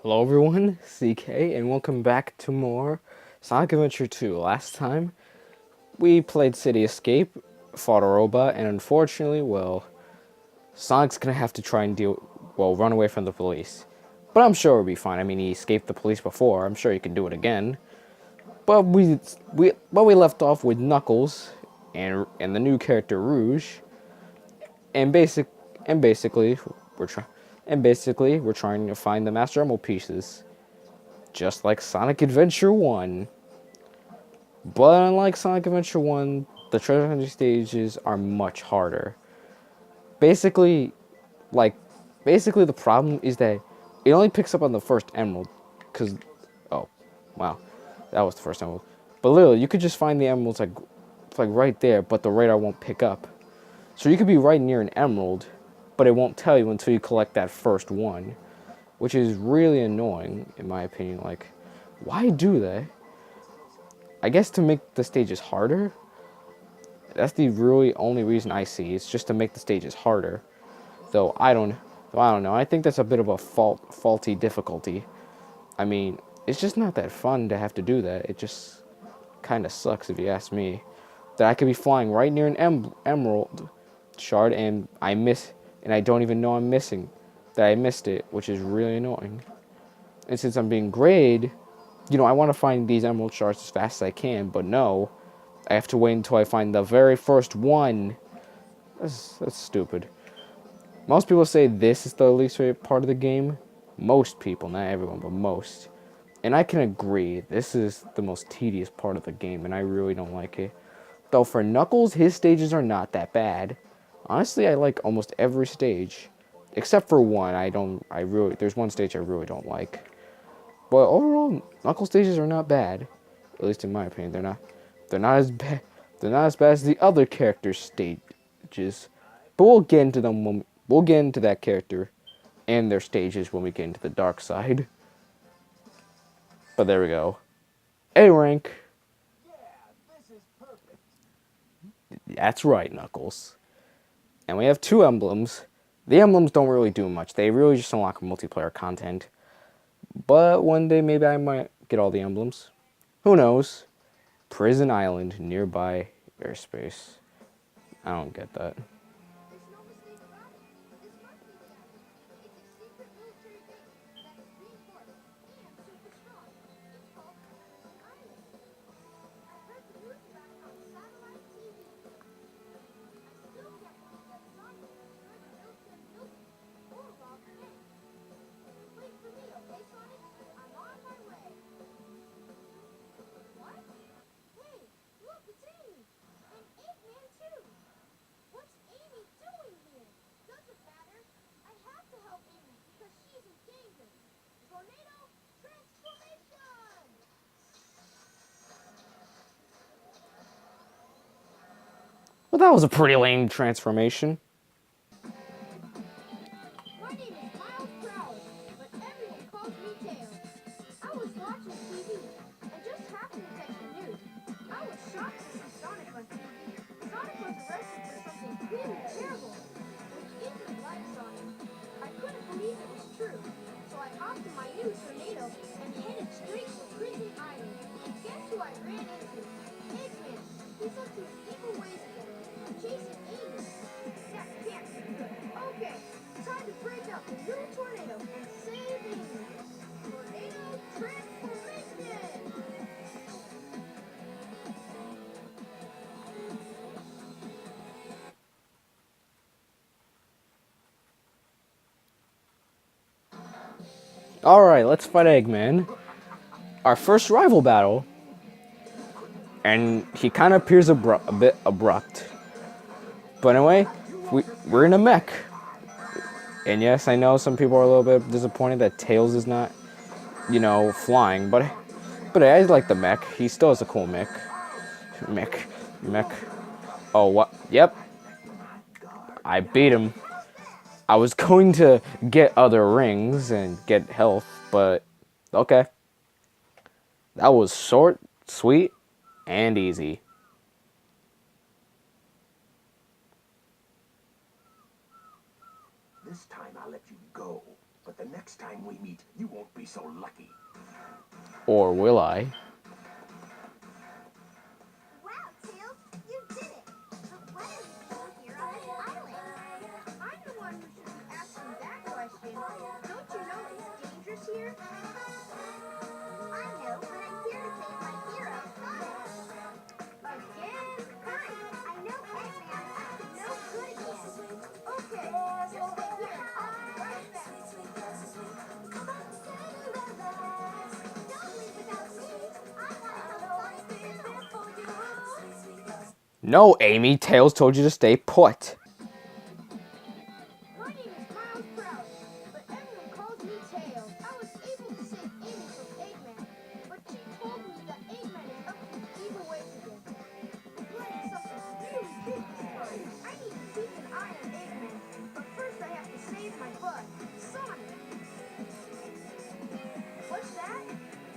Hello everyone, CK, and welcome back to more Sonic Adventure 2. Last time, we played City Escape, fought a robot, and unfortunately, well, Sonic's gonna have to try and run away from the police. But I'm sure it'll be fine. I mean, he escaped the police before. I'm sure he can do it again. But we left off with Knuckles and the new character Rouge, and basic and basically we're trying we're trying to find the Master Emerald pieces. Just like Sonic Adventure 1. But unlike Sonic Adventure 1, the treasure hunting stages are much harder. Basically, like, basically the problem is that it only picks up on the first emerald. Because, oh, wow, that was the first emerald. But literally, you could just find the emeralds like right there, but the radar won't pick up. So you could be right near an emerald, but it won't tell you until you collect that first one. Which is really annoying, in my opinion. Like, why do that? I guess to make the stages harder. That's the really only reason I see. It's just to make the stages harder. Though I don't know. I think that's a bit of a faulty difficulty. I mean, it's just not that fun to have to do that. It just kind of sucks if you ask me. That I could be flying right near an emerald shard and I don't even know I'm missing. That I missed it, which is really annoying. And since I'm being grayed, I want to find these emerald shards as fast as I can, but no. I have to wait until I find the very first one. That's stupid. Most people say this is the least favorite part of the game. Most people, not everyone, but most. And I can agree, this is the most tedious part of the game, and I really don't like it. Though for Knuckles, his stages are not that bad. Honestly, I like almost every stage. Except for one, there's one stage I really don't like. But overall, Knuckles stages are not bad. At least in my opinion, they're not as bad. They're not as bad as the other characters' stages. But we'll get into that character and their stages when we get into the dark side. But there we go. A rank. That's right, Knuckles. And we have two emblems. The emblems don't really do much. They really just unlock multiplayer content. But one day maybe I might get all the emblems. Who knows? Prison Island, nearby airspace. I don't get that. Well, that was a pretty lame transformation. My name is Miles Proud, but everyone calls me Tails. I was watching TV and just happened to catch the news. I was shocked to see Sonic on TV. Sonic was arrested for something really terrible, which instantly liked Sonic. I couldn't believe it was true, so I hopped in my new tornado and headed straight for Prison Island. Guess who I ran into? Eggman. He's up to his evil ways again. Chasing Amy. That can't be good. Okay. Time to break out the new tornado and save Amy. Tornado transformation! Alright, let's fight Eggman. Our first rival battle. And he kind of appears a bit abrupt. But anyway, we're in a mech. And yes, I know some people are a little bit disappointed that Tails is not, flying. But I like the mech. He still has a cool mech. Mech. Oh, what? Yep. I beat him. I was going to get other rings and get health, but okay. That was short, sweet, and easy. This time I'll let you go, but the next time we meet, you won't be so lucky. Or will I? Wow, Tails, you did it! But why are you still here on this island? I'm the one who should be asking that question. Don't you know it's dangerous here? I know, but I'm here to save my hero, Sonic. Again? Hi, I know Eggman up to no good again. Okay, just wait here and I'll be right back. Don't leave without me. I want to help Sonic too. No, Amy, Tails told you to stay put. My name is Miles Proud, but everyone calls me Tails. I was able to save Amy from Eggman, but she told me that Eggman is up to his evil ways again. Like something really big this time. I need to keep an eye on Eggman, but first I have to save my bud, Sonic. What's that?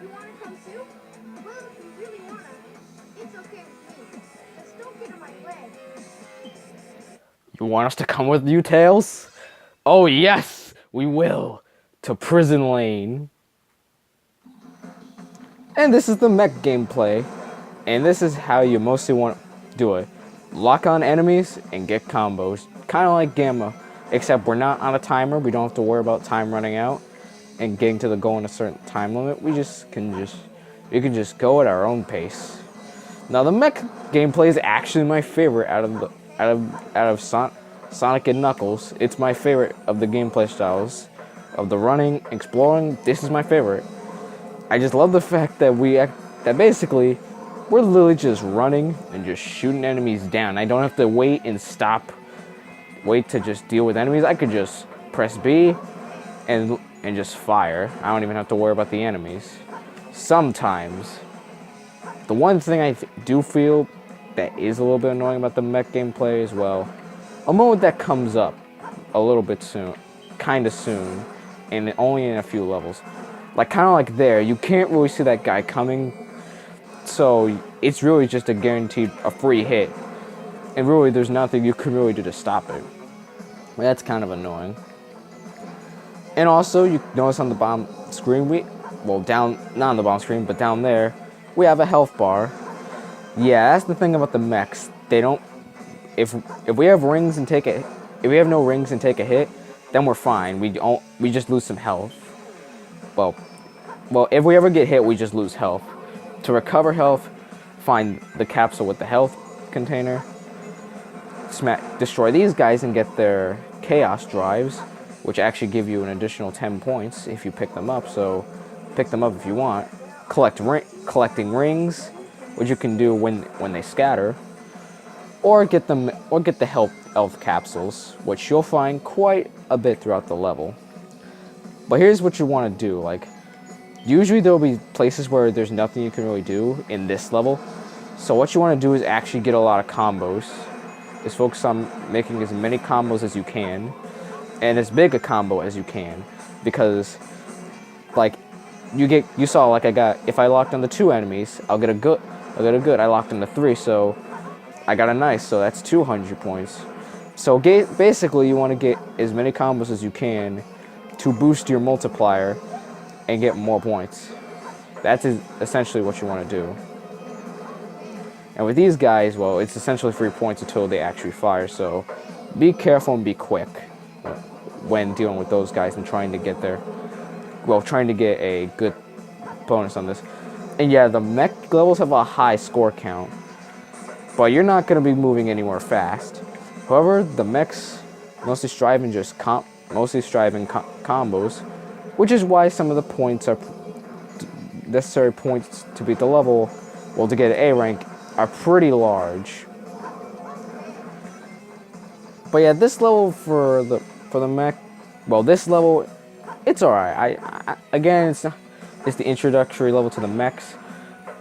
You want to come too? Well, if you really want to, it's okay with me. Just don't get in my way. You want us to come with you, Tails? Oh, yes, we will. To Prison Lane. And this is the mech gameplay. And this is how you mostly want to do it. Lock on enemies and get combos. Kind of like Gamma. Except we're not on a timer. We don't have to worry about time running out and getting to the goal in a certain time limit. We can just go at our own pace. Now the mech gameplay is actually my favorite out of Sonic and Knuckles. It's my favorite of the gameplay styles, of the running, exploring. This is my favorite. I just love the fact that that basically we're literally just running and just shooting enemies down. I don't have to wait and stop, wait to just deal with enemies. I could just press B and just fire. I don't even have to worry about the enemies. Sometimes. The one thing I do feel that is a little bit annoying about the mech gameplay as well, a moment that comes up a little bit soon, kind of soon, and only in a few levels. Like, kind of like there, you can't really see that guy coming, so it's really just a free hit. And really, there's nothing you can really do to stop it. That's kind of annoying. And also, you notice on the bottom screen, not on the bottom screen, but down there, we have a health bar. Yeah, that's the thing about the mechs. They don't. If we have rings and if we have no rings and take a hit, then we're fine. We just lose some health. Well, if we ever get hit, we just lose health. To recover health, find the capsule with the health container. Destroy these guys and get their chaos drives, which actually give you an additional 10 points if you pick them up. So, pick them up if you want. Collecting rings, which you can do when they scatter, or get the health capsules, which you'll find quite a bit throughout the level. But here's what you want to do. Like, usually there'll be places where there's nothing you can really do in this level. So what you want to do is actually get a lot of combos. Is focus on making as many combos as you can, and as big a combo as you can, because like you saw, like, if I locked on the 2 enemies, I'll get a good. I locked on the 3, so I got a nice. So that's 200 points. So basically, you want to get as many combos as you can to boost your multiplier and get more points. That's essentially what you want to do. And with these guys, well, it's essentially 3 points until they actually fire. So be careful and be quick when dealing with those guys and trying to get a good bonus on this. And yeah, the mech levels have a high score count, but you're not going to be moving anywhere fast. However, the mechs mostly strive in combos, which is why some of the points are necessary points to beat the level, well, to get an A rank, are pretty large. But yeah, this level for the mech, well, this level, it's alright. Again, it's the introductory level to the mechs,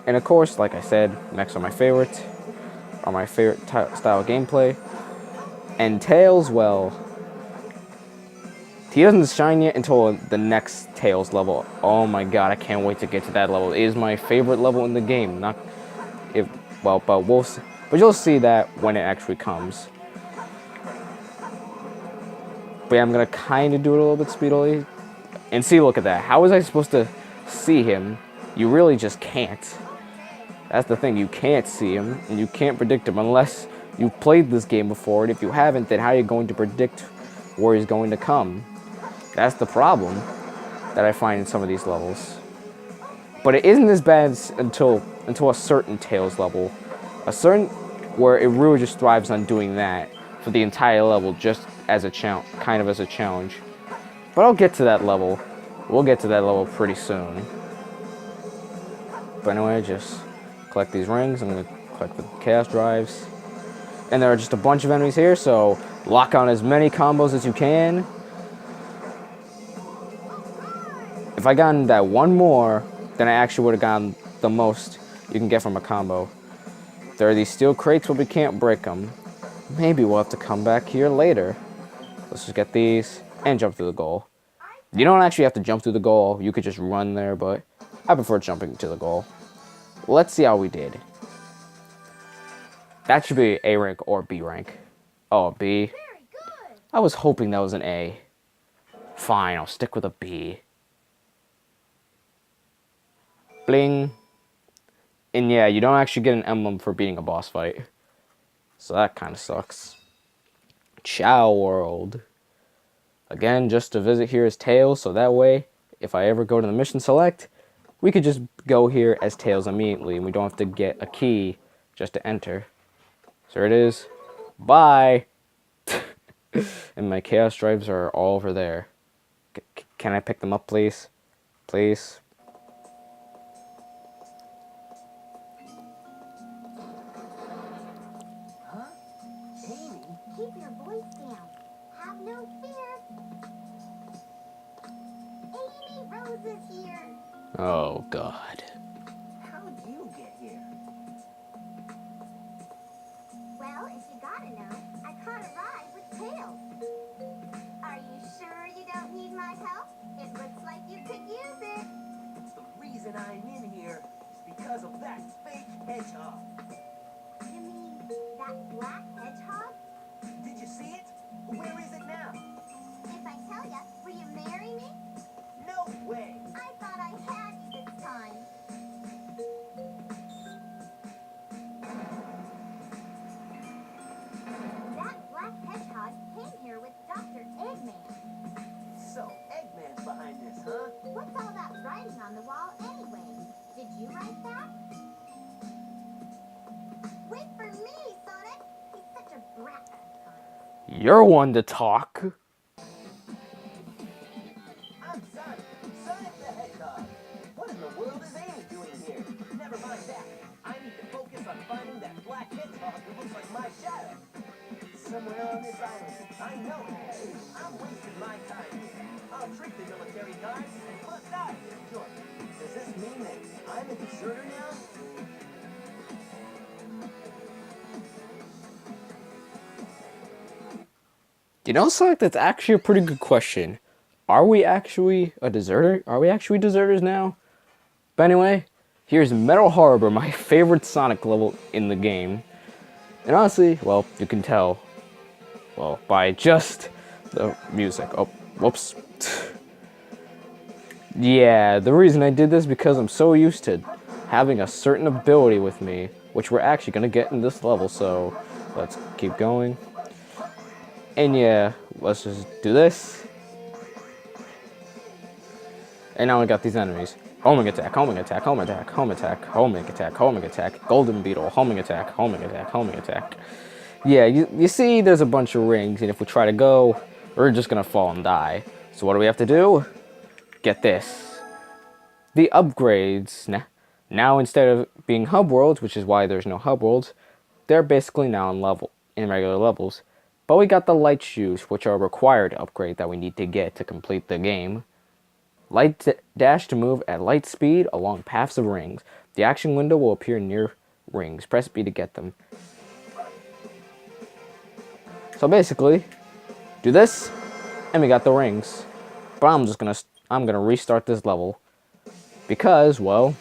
and of course, like I said, mechs are my favorite style of gameplay. And Tails, well, he doesn't shine yet until the next Tails level. Oh my god, I can't wait to get to that level. It is my favorite level in the game. But you'll see that when it actually comes. But yeah, I'm gonna kind of do it a little bit speedily. And see, look at that. How was I supposed to see him? You really just can't. That's the thing. You can't see him, and you can't predict him unless you've played this game before. And if you haven't, then how are you going to predict where he's going to come? That's the problem that I find in some of these levels. But it isn't as bad until a certain Tails level. A certain where it really just thrives on doing that for the entire level, just as a kind of as a challenge. But I'll get to that level. We'll get to that level pretty soon. But anyway, just collect these rings. I'm gonna collect the chaos drives. And there are just a bunch of enemies here, so lock on as many combos as you can. If I gotten that one more, then I actually would have gotten the most you can get from a combo. There are these steel crates, but we can't break them. Maybe we'll have to come back here later. Let's just get these and jump through the goal. You don't actually have to jump through the goal. You could just run there, but I prefer jumping to the goal. Let's see how we did. That should be A rank or B rank. Oh, B. Very good. I was hoping that was an A. Fine, I'll stick with a B. Bling. And yeah, you don't actually get an emblem for beating a boss fight. So that kind of sucks. Chow World. Again, just to visit here as Tails, so that way, if I ever go to the mission select, we could just go here as Tails immediately, and we don't have to get a key just to enter. So there it is. Bye! And my chaos drives are all over there. Can I pick them up, please? Please? Keep your voice down. Have no fear. Amy Rose is here. Oh, God. How'd you get here? Well, if you gotta know, I caught a ride with Tails. Are you sure you don't need my help? It looks like you could use it. The reason I'm in here is because of that fake hedgehog. You mean that black hedgehog? Did you see it? Where is it now? If I tell ya, will you marry me? No way. I thought I had you this time. That black hedgehog came here with Dr. Eggman. So, Eggman's behind this, huh? What's all that writing on the wall anyway? Did you write that? Wait for me, Sonic! He's such a brat sometimes. You're one to talk. I'm Sonic. Sonic the Hedgehog. What in the world is Amy doing here? Never mind that. I need to focus on finding that black hedgehog who looks like my shadow. Somewhere on this island. I know it. I'm wasting my time here. I'll trick the military guards and bust out of this joint. Does this mean that I'm a deserter now? You know, Sonic, that's actually a pretty good question. Are we actually a deserter? Are we actually deserters now? But anyway, here's Metal Harbor, my favorite Sonic level in the game. And honestly, well, you can tell, well, by just the music. Oh, whoops. Yeah, the reason I did this is because I'm so used to having a certain ability with me, which we're actually going to get in this level, so let's keep going. And yeah, let's just do this. And now we got these enemies. Homing attack, homing attack, homing attack, home attack, homing attack, homing attack, golden beetle, homing attack, homing attack, homing attack. Yeah, you see there's a bunch of rings, and if we try to go, we're just gonna fall and die. So what do we have to do? Get this. The upgrades, now instead of being hub worlds, which is why there's no hub worlds, they're basically now in regular levels. But we got the light shoes, which are a required upgrade that we need to get to complete the game. Light dash to move at light speed along paths of rings. The action window will appear near rings. Press B to get them. So basically, do this, and we got the rings. But I'm gonna restart this level because, well,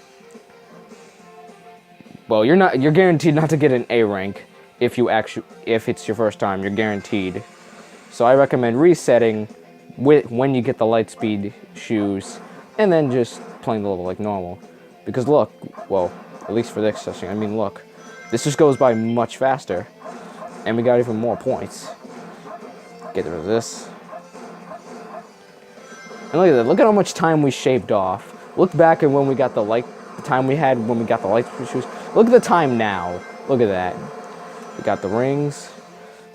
you're guaranteed not to get an A rank if it's your first time. You're guaranteed. So I recommend resetting when you get the light speed shoes, and then just playing the level like normal. Because look, well, at least for this session, I mean, look, this just goes by much faster, and we got even more points. Get rid of this. And look at that, look at how much time we shaved off. Look back at when we got the time we had when we got the light speed shoes. Look at the time now. Look at that. We got the rings.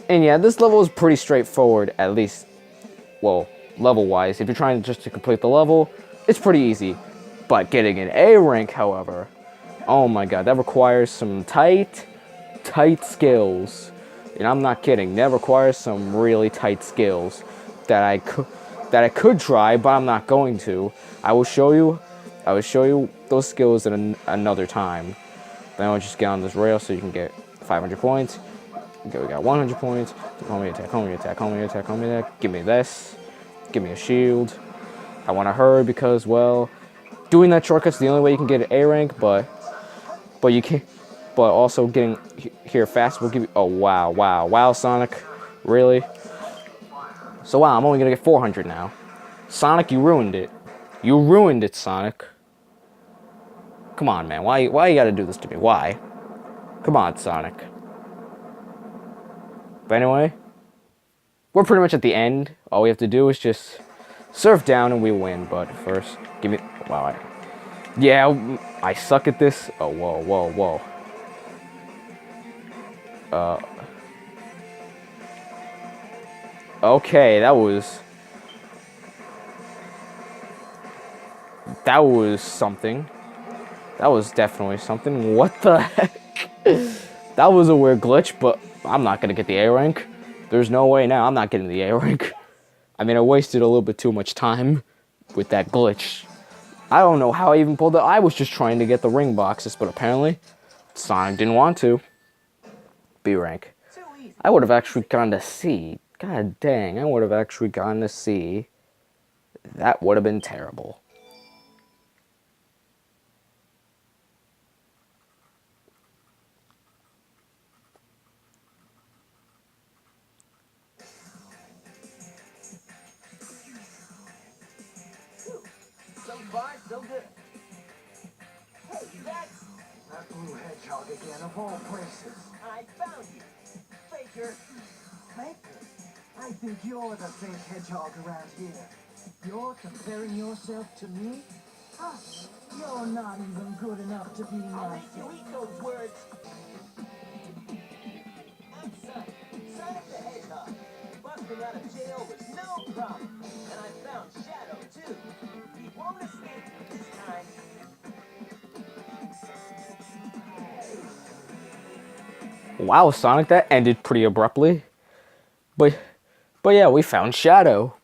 And yeah, this level is pretty straightforward, at least, well, level-wise. If you're trying just to complete the level, it's pretty easy. But getting an A rank, however, oh my god, that requires some tight skills. And I'm not kidding, that requires some really tight skills that I could try, but I'm not going to. I will show you those skills at another time. Then I'll just get on this rail so you can get 500 points. Okay, we got 100 points. Homie attack, homie attack, homie attack, homie attack. Give me this. Give me a shield. I want to hurry because, well, doing that shortcut's the only way you can get an A rank, but you can't. But also getting here fast will give you. Oh wow, Sonic, really? So wow, I'm only gonna get 400 now. Sonic, you ruined it. You ruined it, Sonic. Come on, man. Why you gotta do this to me? Why? Come on, Sonic. But anyway, we're pretty much at the end. All we have to do is just surf down and we win. But first, give me. Wow. Yeah, I suck at this. Oh, whoa. Okay, that was something. That was definitely something. What the heck? That was a weird glitch, but I'm not gonna get the A rank. There's no way now. I'm not getting the A rank. I mean, I wasted a little bit too much time with that glitch. I don't know how I even pulled it. I was just trying to get the ring boxes, but apparently Sonic didn't want to. B rank. I would have actually gone to C. God dang, I would have actually gone to C. That would have been terrible. So far, so good. Hey, that's... That blue hedgehog again, of all places. I found you. Faker. Faker? I think you're the fake hedgehog around here. You're comparing yourself to me? Huh? You're not even good enough to be I'll my make you eat those words. I'm Sonic. Sonic the Hedgehog. Busting out of jail was no problem. And I found Shadow, too. He won't escape this time. Wow, Sonic, that ended pretty abruptly. But yeah, we found Shadow.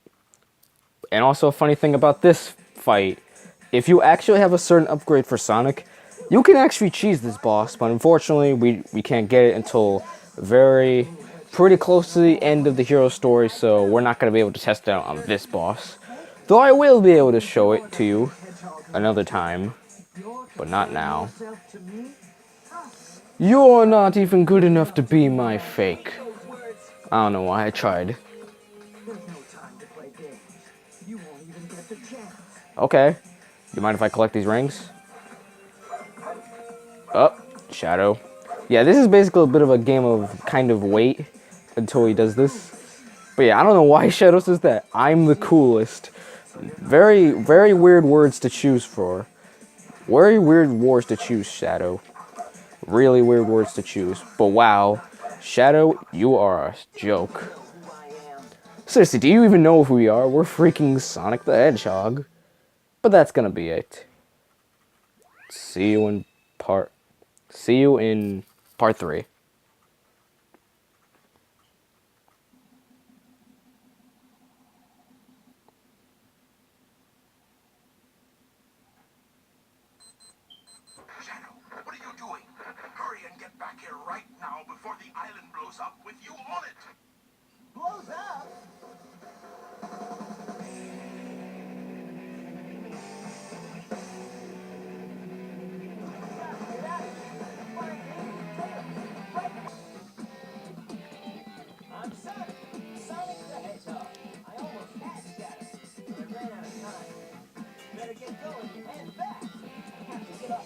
And also a funny thing about this fight, if you actually have a certain upgrade for Sonic, you can actually cheese this boss, but unfortunately we can't get it until pretty close to the end of the hero story, so we're not going to be able to test it out on this boss. Though I will be able to show it to you another time, but not now. You're not even good enough to be my fake. I don't know why I tried. There's no time to play games. You won't even get the chance. Okay. You mind if I collect these rings? Oh, Shadow. Yeah, this is basically a bit of a game of kind of wait until he does this. But yeah, I don't know why Shadow says that. I'm the coolest. Very weird words to choose for. Very weird words to choose, Shadow. Really weird words to choose. But wow, Shadow, you are a joke. Seriously, do you even know who we are? We're freaking Sonic the Hedgehog. But that's gonna be it. See you in part 3. Shadow, what are you doing? Hurry and get back here right now before the island blows up with you on it! Blows up? I'm Sonic. Sonic the Hedgehog. I almost had Shadow. and fast. Have to get off